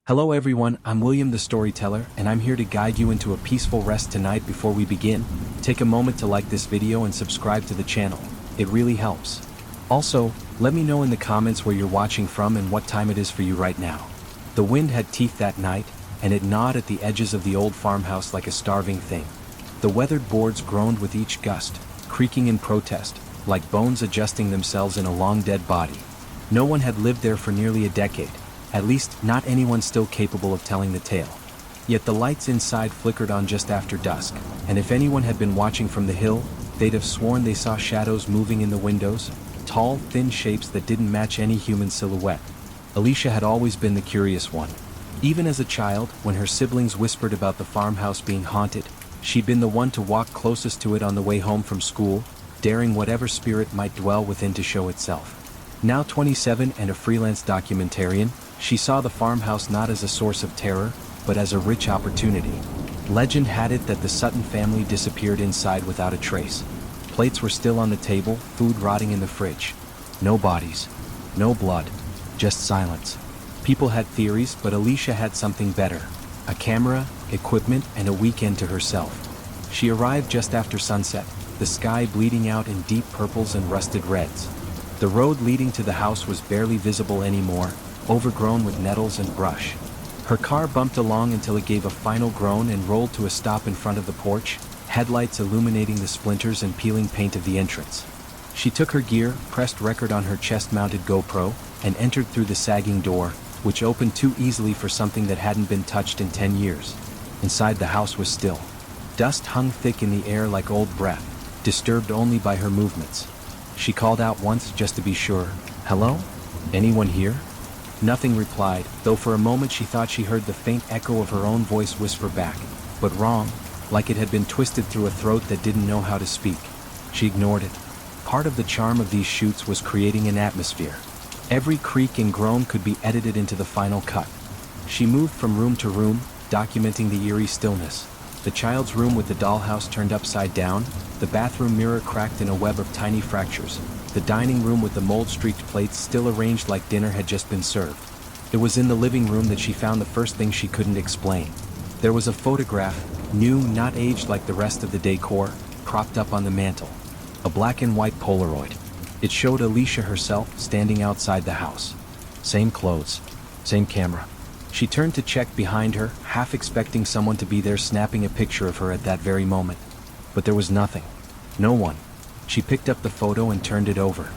Hello everyone, I'm William the Storyteller, and I'm here to guide you into a peaceful rest tonight. Before we begin, take a moment to like this video and subscribe to the channel. It really helps. Also, let me know in the comments where you're watching from and what time it is for you right now. The wind had teeth that night, and it gnawed at the edges of the old farmhouse like a starving thing. The weathered boards groaned with each gust, creaking in protest, like bones adjusting themselves in a long dead body. No one had lived there for nearly a decade. At least, not anyone still capable of telling the tale. Yet the lights inside flickered on just after dusk, and if anyone had been watching from the hill, they'd have sworn they saw shadows moving in the windows, tall, thin shapes that didn't match any human silhouette. Alicia had always been the curious one. Even as a child, when her siblings whispered about the farmhouse being haunted, she'd been the one to walk closest to it on the way home from school, daring whatever spirit might dwell within to show itself. Now 27 and a freelance documentarian, she saw the farmhouse not as a source of terror, but as a rich opportunity. Legend had it that the Sutton family disappeared inside without a trace. Plates were still on the table, food rotting in the fridge. No bodies, no blood, just silence. People had theories, but Alicia had something better. A camera, equipment, and a weekend to herself. She arrived just after sunset, the sky bleeding out in deep purples and rusted reds. The road leading to the house was barely visible anymore, overgrown with nettles and brush. Her car bumped along until it gave a final groan and rolled to a stop in front of the porch, headlights illuminating the splinters and peeling paint of the entrance. She took her gear, pressed record on her chest-mounted GoPro, and entered through the sagging door, which opened too easily for something that hadn't been touched in 10 years. Inside the house was still. Dust hung thick in the air like old breath, disturbed only by her movements. She called out once just to be sure. "Hello? Anyone here?" Nothing replied, though for a moment she thought she heard the faint echo of her own voice whisper back, but wrong, like it had been twisted through a throat that didn't know how to speak. She ignored it. Part of the charm of these shoots was creating an atmosphere. Every creak and groan could be edited into the final cut. She moved from room to room, documenting the eerie stillness. The child's room with the dollhouse turned upside down, the bathroom mirror cracked in a web of tiny fractures, the dining room with the mold-streaked plates still arranged like dinner had just been served. It was in the living room that she found the first thing she couldn't explain. There was a photograph, new, not aged like the rest of the decor, propped up on the mantel. A black and white Polaroid. It showed Alicia herself standing outside the house. Same clothes, same camera. She turned to check behind her, half expecting someone to be there snapping a picture of her at that very moment. But there was nothing. No one. She picked up the photo and turned it over.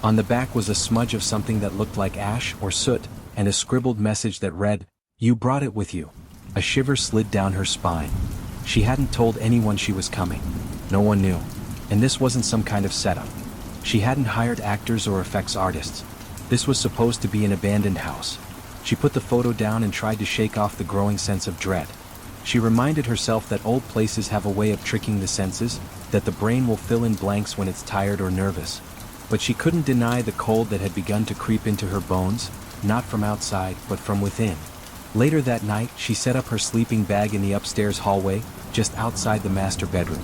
On the back was a smudge of something that looked like ash or soot, and a scribbled message that read, "You brought it with you." A shiver slid down her spine. She hadn't told anyone she was coming. No one knew. And this wasn't some kind of setup. She hadn't hired actors or effects artists. This was supposed to be an abandoned house. She put the photo down and tried to shake off the growing sense of dread. She reminded herself that old places have a way of tricking the senses, that the brain will fill in blanks when it's tired or nervous. But she couldn't deny the cold that had begun to creep into her bones, not from outside, but from within. Later that night, she set up her sleeping bag in the upstairs hallway, just outside the master bedroom.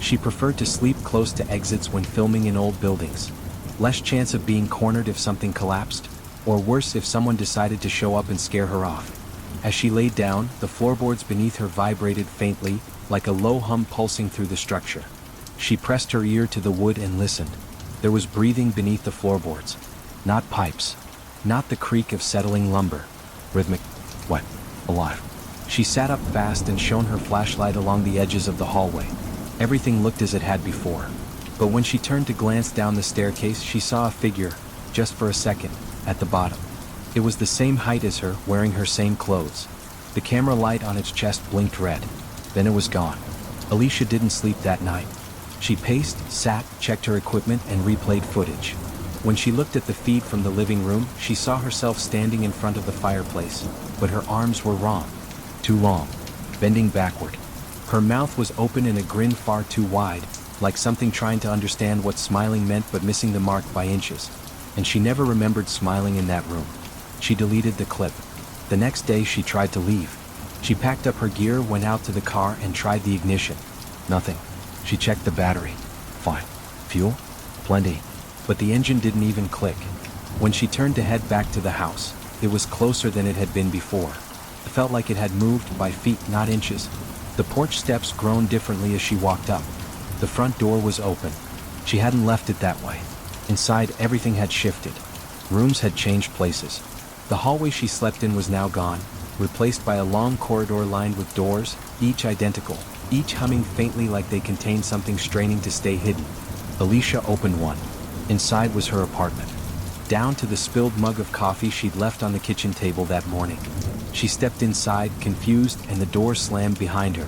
She preferred to sleep close to exits when filming in old buildings. Less chance of being cornered if something collapsed, or worse if someone decided to show up and scare her off. As she laid down, the floorboards beneath her vibrated faintly, like a low hum pulsing through the structure. She pressed her ear to the wood and listened. There was breathing beneath the floorboards. Not pipes. Not the creak of settling lumber. Rhythmic. Wet. Alive. She sat up fast and shone her flashlight along the edges of the hallway. Everything looked as it had before. But when she turned to glance down the staircase, she saw a figure, just for a second, at the bottom. It was the same height as her, wearing her same clothes. The camera light on its chest blinked red. Then it was gone. Alicia didn't sleep that night. She paced, sat, checked her equipment, and replayed footage. When she looked at the feed from the living room, she saw herself standing in front of the fireplace, but her arms were wrong. Too long. Bending backward. Her mouth was open in a grin far too wide, like something trying to understand what smiling meant but missing the mark by inches. And she never remembered smiling in that room. She deleted the clip. The next day she tried to leave. She packed up her gear, went out to the car, and tried the ignition. Nothing. She checked the battery. Fine. Fuel? Plenty. But the engine didn't even click. When she turned to head back to the house, it was closer than it had been before. It felt like it had moved by feet, not inches. The porch steps groaned differently as she walked up. The front door was open. She hadn't left it that way. Inside, everything had shifted. Rooms had changed places. The hallway she slept in was now gone, replaced by a long corridor lined with doors, each identical, each humming faintly like they contained something straining to stay hidden. Alicia opened one. Inside was her apartment. Down to the spilled mug of coffee she'd left on the kitchen table that morning. She stepped inside, confused, and the door slammed behind her.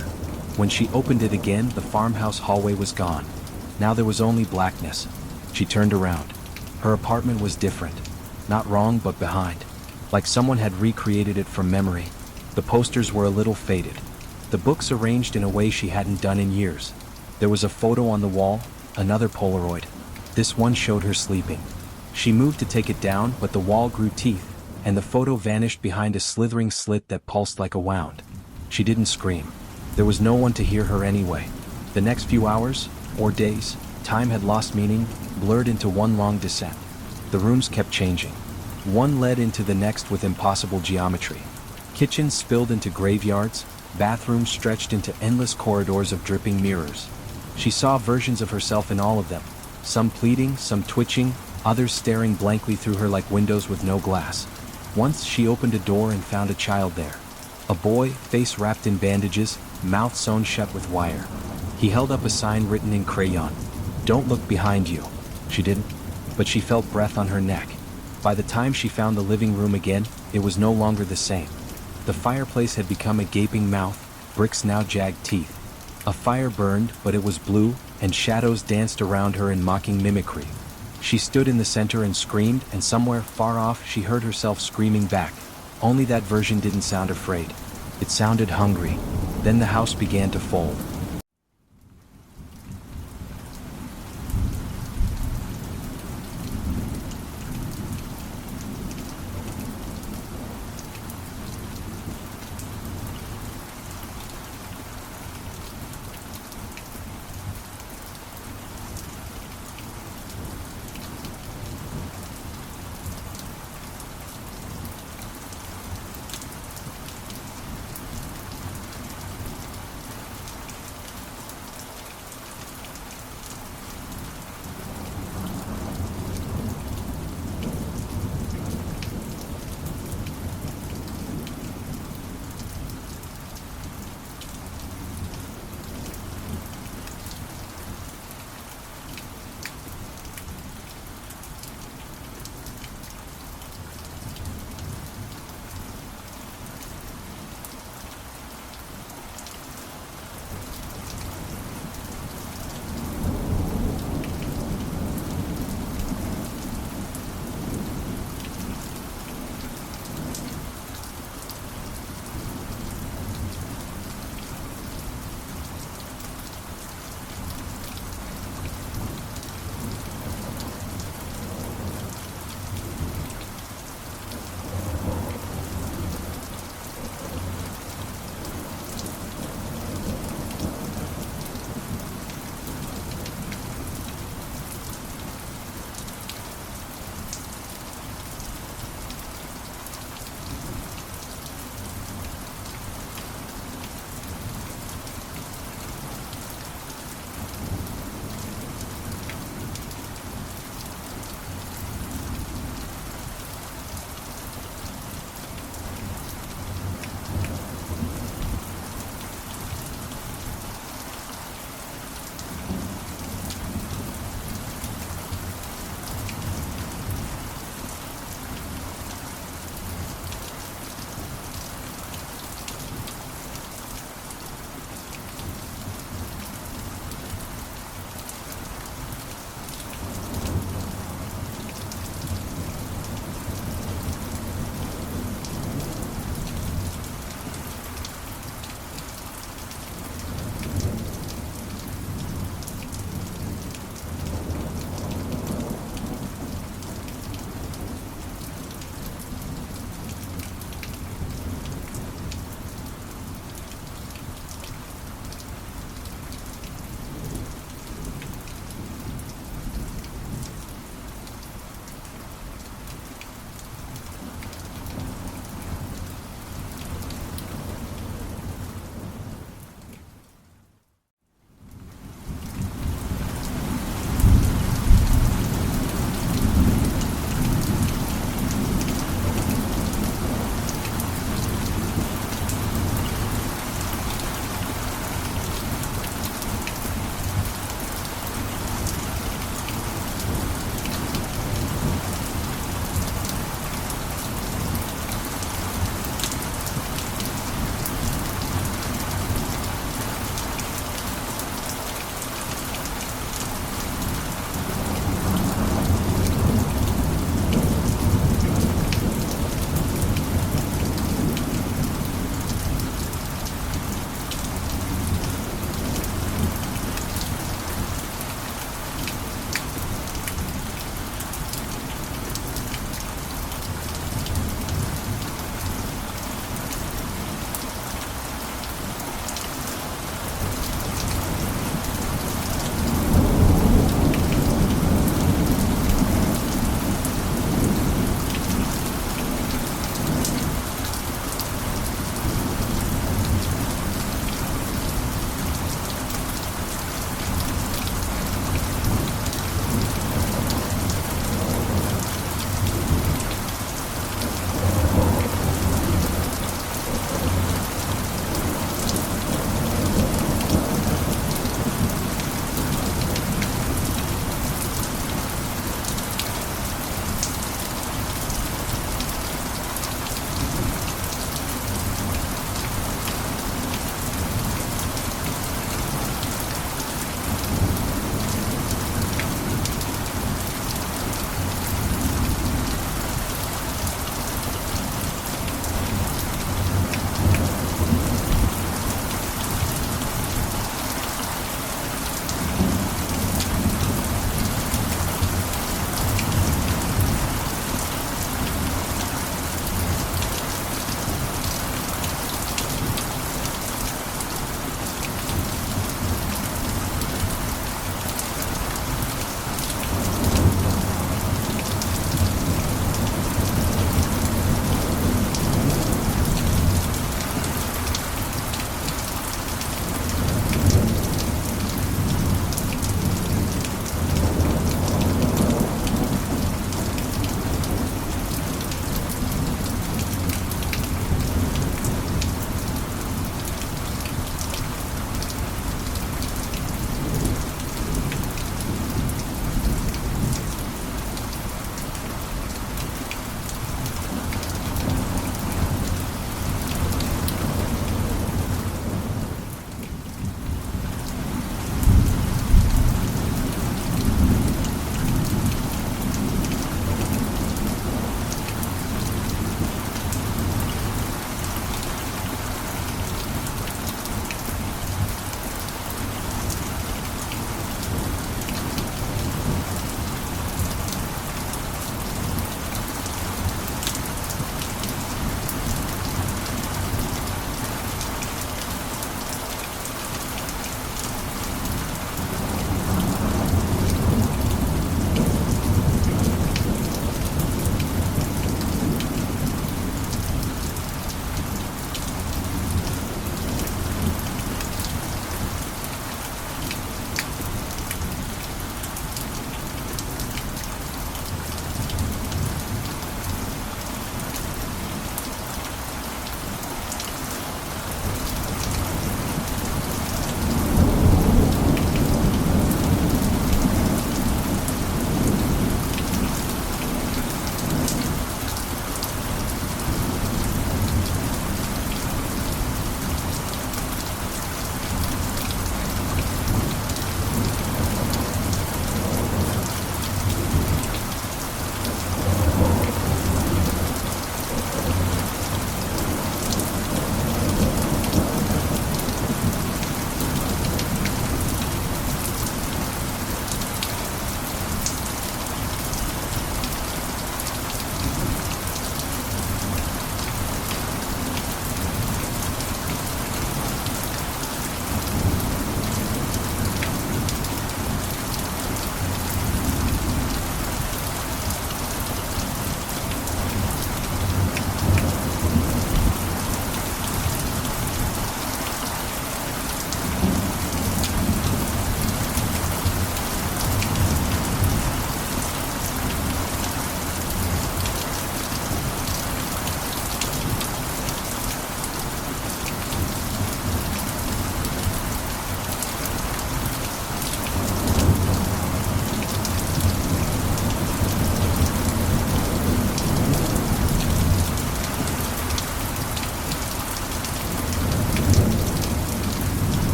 When she opened it again, the farmhouse hallway was gone. Now there was only blackness. She turned around. Her apartment was different. Not wrong, but behind. Like someone had recreated it from memory. The posters were a little faded. The books arranged in a way she hadn't done in years. There was a photo on the wall, another Polaroid. This one showed her sleeping. She moved to take it down, but the wall grew teeth, and the photo vanished behind a slithering slit that pulsed like a wound. She didn't scream. There was no one to hear her anyway. The next few hours, or days, time had lost meaning, blurred into one long descent. The rooms kept changing. One led into the next with impossible geometry. Kitchens spilled into graveyards, bathrooms stretched into endless corridors of dripping mirrors. She saw versions of herself in all of them, some pleading, some twitching, others staring blankly through her like windows with no glass. Once she opened a door and found a child there. A boy, face wrapped in bandages, mouth sewn shut with wire. He held up a sign written in crayon. "Don't look behind you." She didn't, but she felt breath on her neck. By the time she found the living room again, it was no longer the same. The fireplace had become a gaping mouth, bricks now jagged teeth. A fire burned, but it was blue, and shadows danced around her in mocking mimicry. She stood in the center and screamed, and somewhere far off she heard herself screaming back. Only that version didn't sound afraid. It sounded hungry. Then the house began to fold.